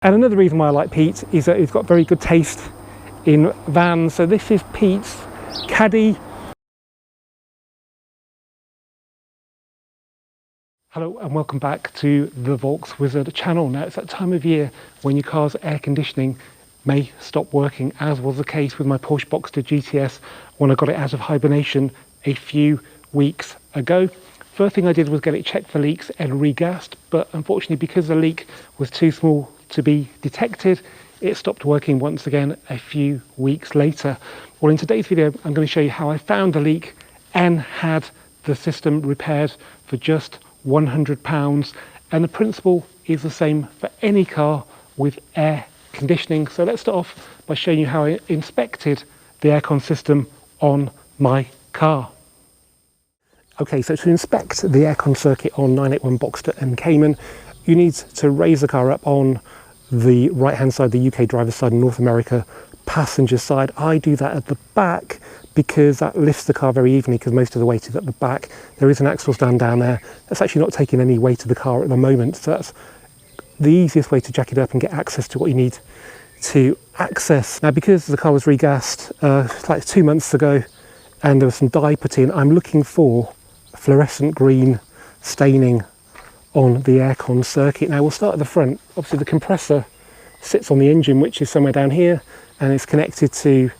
And another reason why I like Pete is that he's got very good taste in vans. So this is Pete's Caddy. Hello and welcome back to the Vaux Wizard channel. Now it's that time of year when your car's air conditioning may stop working, as was the case with my Porsche Boxster GTS when I got it out of hibernation a few weeks ago. First thing I did was get it checked for leaks and regassed, but unfortunately because the leak was too small to be detected, it stopped working once again a few weeks later. Well, in today's video I'm going to show you how I found the leak and had the system repaired for just £100, and the principle is the same for any car with air conditioning. So let's start off by showing you how I inspected the aircon system on my car. Okay, so to inspect the aircon circuit on 981 Boxster and Cayman, you need to raise the car up on the right hand side, the UK driver's side, and North America passenger side. I do that at the back because that lifts the car very evenly, because most of the weight is at the back. There is an axle stand down there that's actually not taking any weight of the car at the moment, so that's the easiest way to jack it up and get access to what you need to access. Now, because the car was regassed like 2 months ago and there was some dye put in, I'm looking for fluorescent green staining on the aircon circuit. Now we'll start at the front. Obviously the compressor sits on the engine, which is somewhere down here, and it's connected to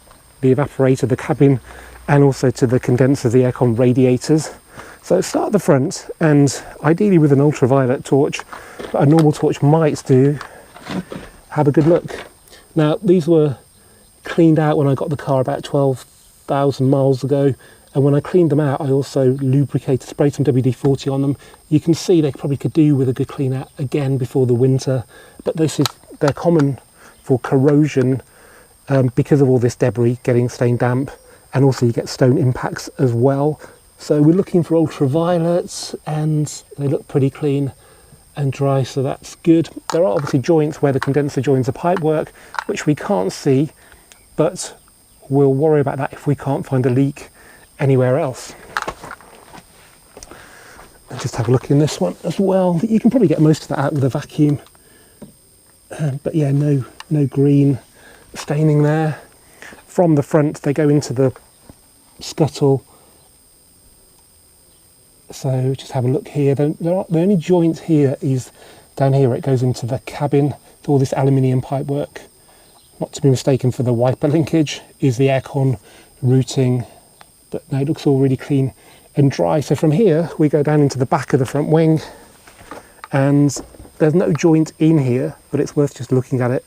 the evaporator, the cabin, and also to the condenser, the aircon radiators. So start at the front, and ideally with an ultraviolet torch, but a normal torch might do, have a good look. Now these were cleaned out when I got the car about 12,000 miles ago, and when I cleaned them out I also lubricated, sprayed some WD-40 on them. You can see they probably could do with a good clean out again before the winter, but they're common for corrosion because of all this debris getting stain damp, and also you get stone impacts as well. So we're looking for ultraviolets, and they look pretty clean and dry, so that's good. There are obviously joints where the condenser joins the pipework, which we can't see, but we'll worry about that if we can't find a leak anywhere else. And just have a look in this one as well. You can probably get most of that out with a vacuum, but yeah, no green staining there. From the front they go into the scuttle, so just have a look here. The only joint here is down here, it goes into the cabin. All this aluminium pipework, not to be mistaken for the wiper linkage, is the aircon routing, but no, it looks all really clean and dry. So from here we go down into the back of the front wing, and there's no joint in here, but it's worth just looking at it.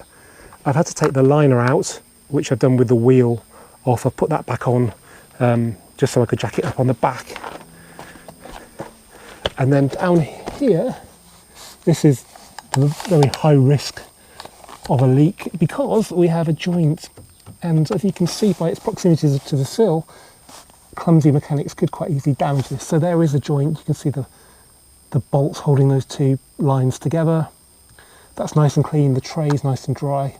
I've had to take the liner out, which I've done with the wheel off. I've put that back on just so I could jack it up on the back. And then down here, this is the very high risk of a leak because we have a joint, and as you can see by its proximity to the sill, clumsy mechanics could quite easily damage this. So there is a joint. You can see the bolts holding those two lines together. That's nice and clean. The tray is nice and dry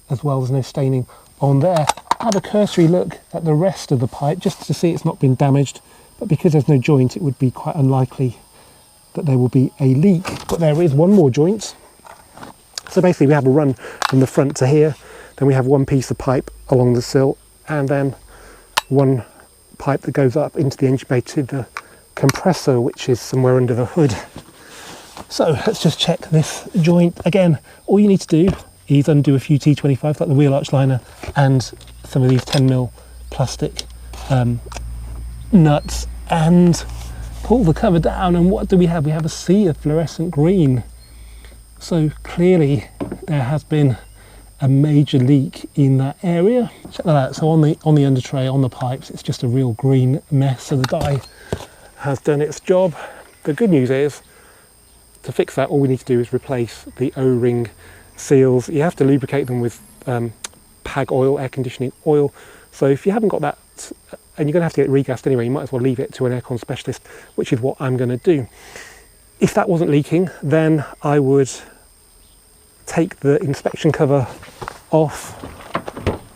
as well. There's no staining on there. Have a cursory look at the rest of the pipe just to see it's not been damaged, but because there's no joint it would be quite unlikely that there will be a leak. But there is one more joint. So basically we have a run from the front to here, then we have one piece of pipe along the sill, and then one pipe that goes up into the engine bay to the compressor, which is somewhere under the hood. So let's just check this joint again. All you need to do is undo a few T25s like the wheel arch liner and some of these 10mm plastic nuts, and pull the cover down, and what do we have? We have a sea of fluorescent green. So clearly there has been a major leak in that area. Check that out. So on the under tray, on the pipes, it's just a real green mess. So the dye has done its job. The good news is, to fix that, all we need to do is replace the O-ring seals. You have to lubricate them with PAG oil, air conditioning oil. So if you haven't got that, and you're going to have to get it regassed anyway, you might as well leave it to an aircon specialist, which is what I'm going to do. If that wasn't leaking, then I would take the inspection cover off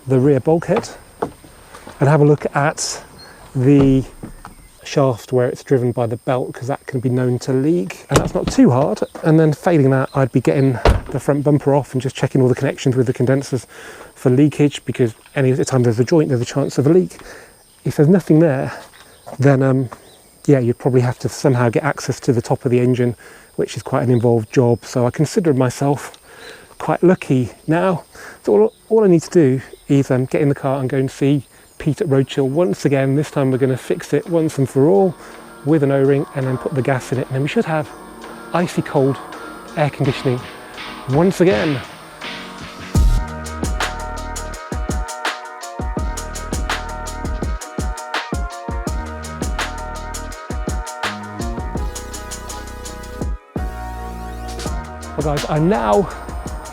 the rear bulkhead and have a look at the shaft where it's driven by the belt, because that can be known to leak, and that's not too hard. And then failing that, I'd be getting the front bumper off and just checking all the connections with the condensers for leakage, because any time there's a joint, there's a chance of a leak. If there's nothing there, then yeah, you'd probably have to somehow get access to the top of the engine, which is quite an involved job. So I consider myself quite lucky now. So all I need to do is get in the car and go and see Pete at Roadchill once again. This time we're going to fix it once and for all with an O-ring, and then put the gas in it, and then we should have icy cold air conditioning once again. Well guys, I'm now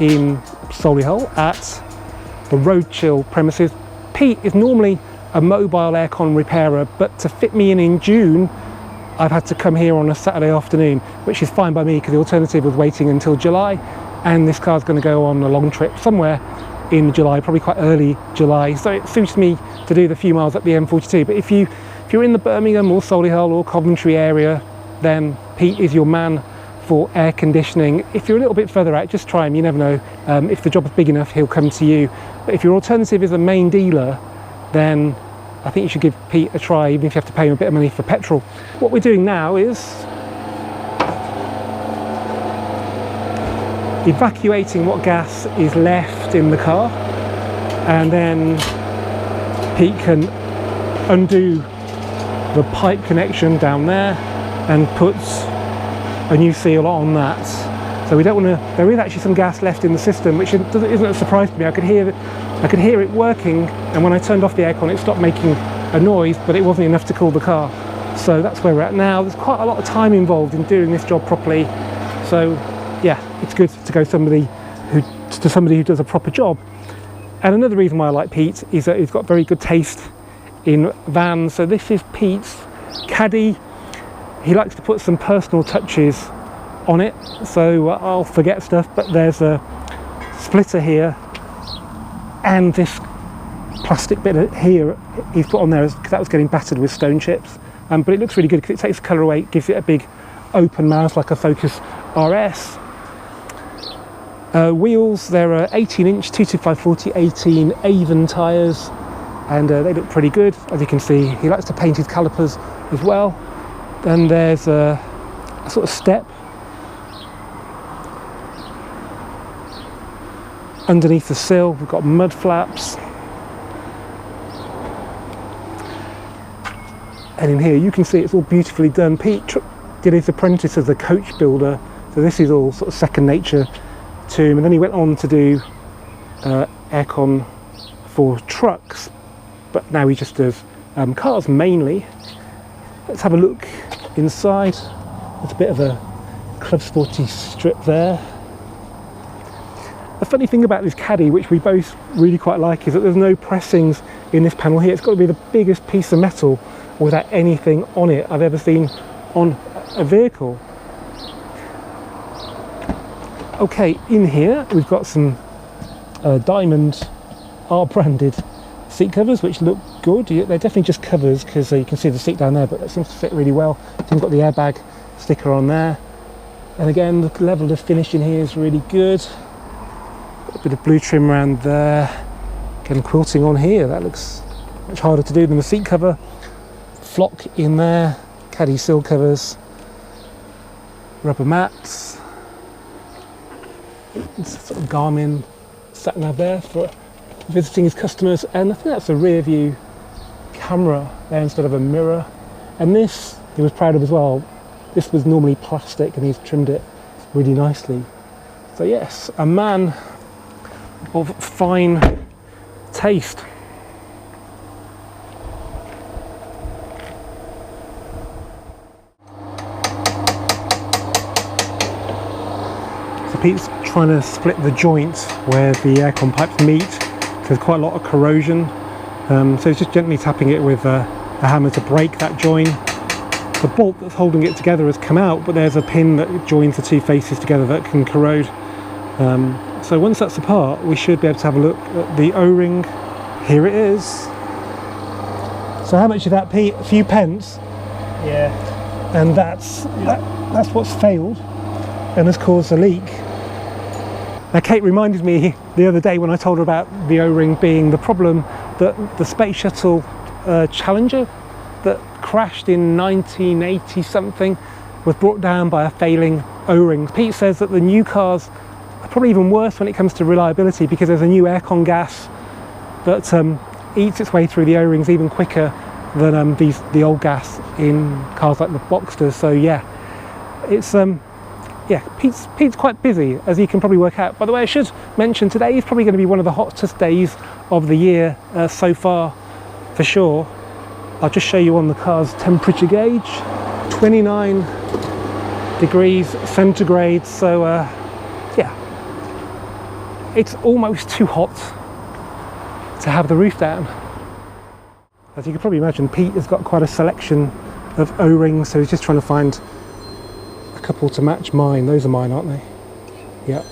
in Solihull at the Roadchill premises. Pete is normally a mobile aircon repairer, but to fit me in June, I've had to come here on a Saturday afternoon, which is fine by me because the alternative was waiting until July, and this car's going to go on a long trip somewhere in July, probably quite early July, so it suits me to do the few miles up the M42. But if you're in the Birmingham or Solihull or Coventry area, then Pete is your man for air conditioning. If you're a little bit further out, just try him, you never know. If the job is big enough, he'll come to you. But if your alternative is a main dealer, then I think you should give Pete a try, even if you have to pay him a bit of money for petrol. What we're doing now is evacuating what gas is left in the car, and then Pete can undo the pipe connection down there and puts a new seal on that. So we don't want to, there is actually some gas left in the system, which isn't a surprise to me. I could hear it working, and when I turned off the aircon it stopped making a noise, but it wasn't enough to cool the car. So that's where we're at now. There's quite a lot of time involved in doing this job properly. So yeah, it's good to go to somebody who does a proper job. And another reason why I like Pete is that he's got very good taste in vans. So this is Pete's Caddy. He likes to put some personal touches on it, so I'll forget stuff, but there's a splitter here, and this plastic bit here he's put on there because that was getting battered with stone chips, but it looks really good because it takes the colour away, gives it a big open mouth like a Focus RS. Wheels, there are 18-inch 225/40 18 Avon tyres, and they look pretty good. As you can see, he likes to paint his calipers as well. Then there's a sort of step underneath the sill. We've got mud flaps, and in here you can see it's all beautifully done. Pete did his apprentice as a coach builder, so this is all sort of second nature to him. And then he went on to do aircon for trucks, but now he just does cars mainly. Let's have a look inside. There's a bit of a Club Sporty strip there. The funny thing about this Caddy, which we both really quite like, is that there's no pressings in this panel here. It's got to be the biggest piece of metal without anything on it I've ever seen on a vehicle. Okay, in here we've got some Diamond R-branded seat covers, which look good. They're definitely just covers because you can see the seat down there, but it seems to fit really well. You've got the airbag sticker on there, and again the level of finish in here is really good. Got a bit of blue trim around there. Again, quilting on here, that looks much harder to do than the seat cover. Flock in there, Caddy sill covers, rubber mats, sort of Garmin sat nav there for visiting his customers, and I think that's a rear view camera there instead of a mirror. And this he was proud of as well. This was normally plastic and he's trimmed it really nicely. So yes, a man of fine taste. So Pete's trying to split the joint where the aircon pipes meet. There's quite a lot of corrosion, so he's just gently tapping it with a hammer to break that join. The bolt that's holding it together has come out, but there's a pin that joins the two faces together that can corrode. So once that's apart, we should be able to have a look at the O-ring. Here it is. So how much is that, Pete? A few pence? Yeah. And that's what's failed and has caused a leak. Now Kate reminded me the other day when I told her about the O-ring being the problem, that the Space Shuttle Challenger that crashed in 1980 something was brought down by a failing O-ring. Pete says that the new cars are probably even worse when it comes to reliability, because there's a new Aircon gas that eats its way through the O-rings even quicker than the old gas in cars like the Boxster. So yeah, it's yeah, Pete's quite busy, as you can probably work out. By the way, I should mention today is probably going to be one of the hottest days of the year so far, for sure. I'll just show you on the car's temperature gauge, 29 degrees centigrade. So yeah, it's almost too hot to have the roof down. As you can probably imagine, Pete has got quite a selection of O-rings, so he's just trying to find a couple to match mine. Those are mine, aren't they? Yeah.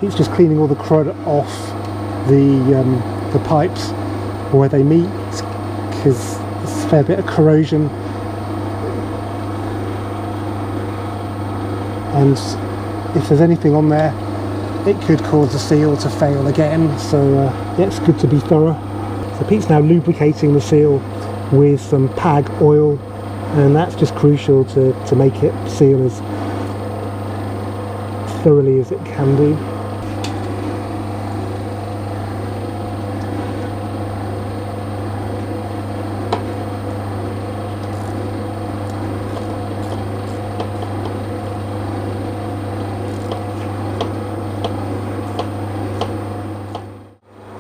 Pete's just cleaning all the crud off the pipes where they meet, because there's a fair bit of corrosion. And if there's anything on there, it could cause the seal to fail again. So yeah, it's good to be thorough. So Pete's now lubricating the seal with some PAG oil, and that's just crucial to make it seal as thoroughly as it can do.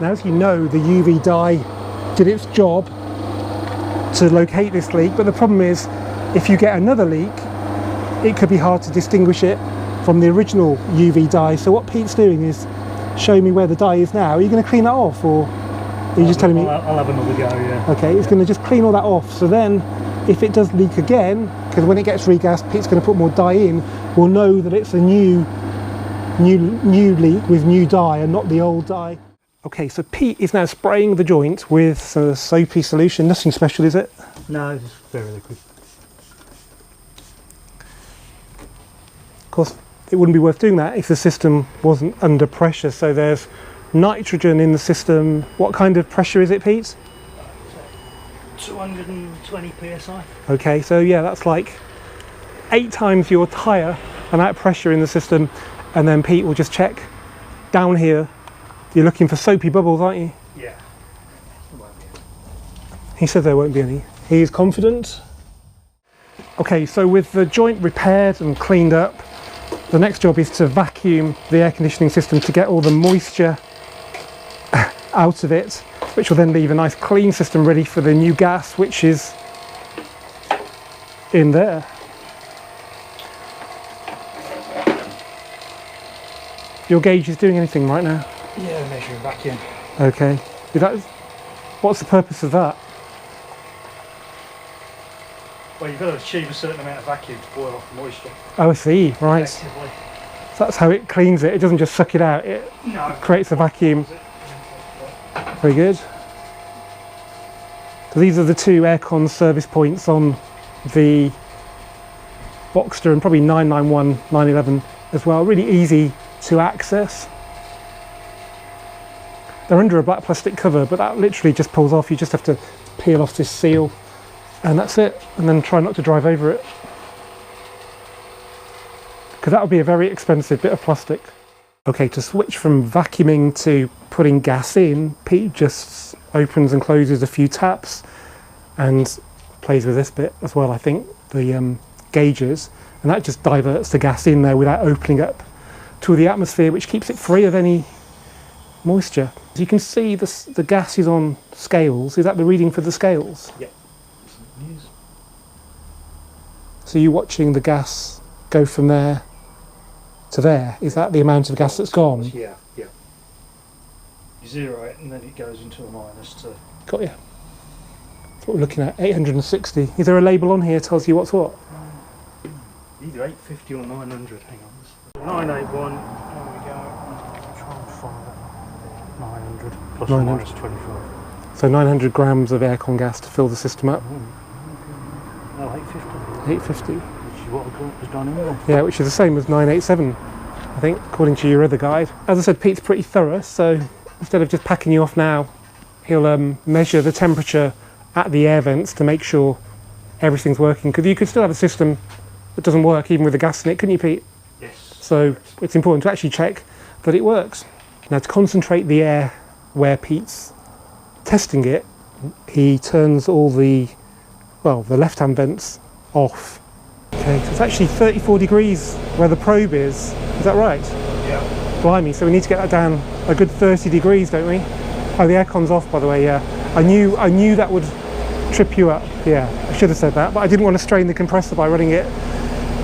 Now, as you know, the UV dye did its job to locate this leak, but the problem is, if you get another leak, it could be hard to distinguish it from the original UV dye. So what Pete's doing is showing me where the dye is now. Are you going to clean that off, or are you just telling me? I'll have another go, yeah. Okay, it's going to just clean all that off. So then, if it does leak again, because when it gets regassed, Pete's going to put more dye in, we'll know that it's a new leak with new dye and not the old dye. Okay, so Pete is now spraying the joint with a soapy solution. Nothing special, is it? No, just very liquid. Of course, it wouldn't be worth doing that if the system wasn't under pressure. So there's nitrogen in the system. What kind of pressure is it, Pete? 220 psi. Okay, so yeah, that's like 8 times your tyre amount of pressure in the system. And then Pete will just check down here. You're looking for soapy bubbles, aren't you? Yeah. He said there won't be any. He is confident. Okay, so with the joint repaired and cleaned up, the next job is to vacuum the air conditioning system to get all the moisture out of it, which will then leave a nice clean system ready for the new gas, which is in there. Your gauge is doing anything right now? Yeah, measuring vacuum. Okay. What's the purpose of that? Well, you've got to achieve a certain amount of vacuum to boil off the moisture. Oh, I see. Right. So that's how it cleans it. It doesn't just suck it out. It creates a vacuum. Very good. So these are the 2 Aircon service points on the Boxster, and probably 991, 911 as well. Really easy to access. They're under a black plastic cover, but that literally just pulls off. You just have to peel off this seal, and that's it. And then try not to drive over it, because that would be a very expensive bit of plastic. Okay, to switch from vacuuming to putting gas in, Pete just opens and closes a few taps and plays with this bit as well, I think, the gauges, and that just diverts the gas in there without opening up to the atmosphere, which keeps it free of any moisture. As you can see, the gas is on scales. Is that the reading for the scales? Yeah. So you're watching the gas go from there to there. Is that the amount of gas that's gone? Yeah, yeah. You zero it and then it goes into a minus to... Got you. That's what we're looking at, 860. Is there a label on here that tells you what's what? Either 850 or 900, hang on. 981, there we go. Try and find that. 900 plus or minus 25. So 900 grams of Aircon gas to fill the system up. No, 850. 850. Which is what was done in there. Yeah, which is the same as 987. I think, according to your other guide. As I said, Pete's pretty thorough, so instead of just packing you off now, he'll measure the temperature at the air vents to make sure everything's working, because you could still have a system that doesn't work even with the gas in it, couldn't you, Pete? Yes. So it's important to actually check that it works. Now, to concentrate the air where Pete's testing it, he turns all the, well, the left-hand vents off. Okay, so it's actually 34 degrees where the probe is that right? Yeah. Blimey, so we need to get that down a good 30 degrees, don't we? Oh, the aircon's off, by the way, yeah. I knew that would trip you up, yeah. I should have said that, but I didn't want to strain the compressor by running it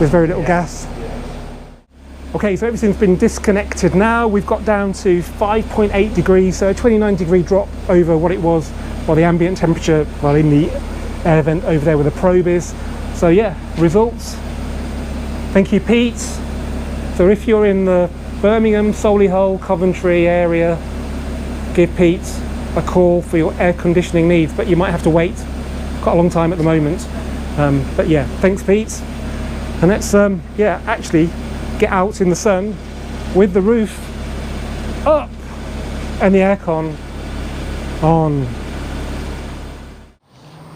with very little gas. Okay, so everything's been disconnected now. We've got down to 5.8 degrees, so a 29-degree drop over what it was, well, the ambient temperature, well, in the air vent over there where the probe is. So yeah, results. Thank you, Pete. So if you're in the Birmingham, Solihull, Coventry area, give Pete a call for your air conditioning needs, but you might have to wait quite a long time at the moment. But yeah, thanks, Pete. And let's yeah, actually get out in the sun with the roof up and the aircon on.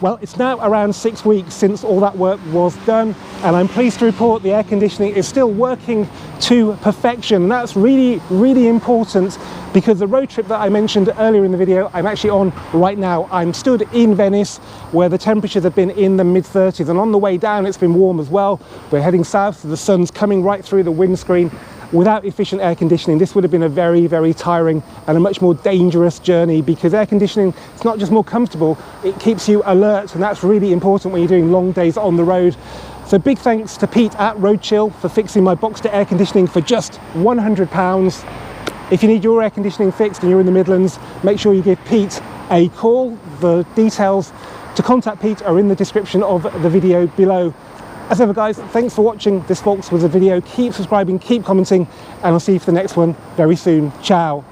Well, it's now around 6 weeks since all that work was done, and I'm pleased to report the air conditioning is still working to perfection. And that's really, really important, because the road trip that I mentioned earlier in the video, I'm actually on right now. I'm stood in Venice, where the temperatures have been in the mid-30s, and on the way down it's been warm as well. We're heading south, so the sun's coming right through the windscreen. Without efficient air conditioning, this would have been a very, very tiring and a much more dangerous journey, because air conditioning, it's not just more comfortable, it keeps you alert, and that's really important when you're doing long days on the road. So big thanks to Pete at Roadchill for fixing my Boxster air conditioning for just £100. If you need your air conditioning fixed and you're in the Midlands, make sure you give Pete a call. The details to contact Pete are in the description of the video below. As ever, guys, thanks for watching this Volkswagen video. Keep subscribing, keep commenting, and I'll see you for the next one very soon. Ciao.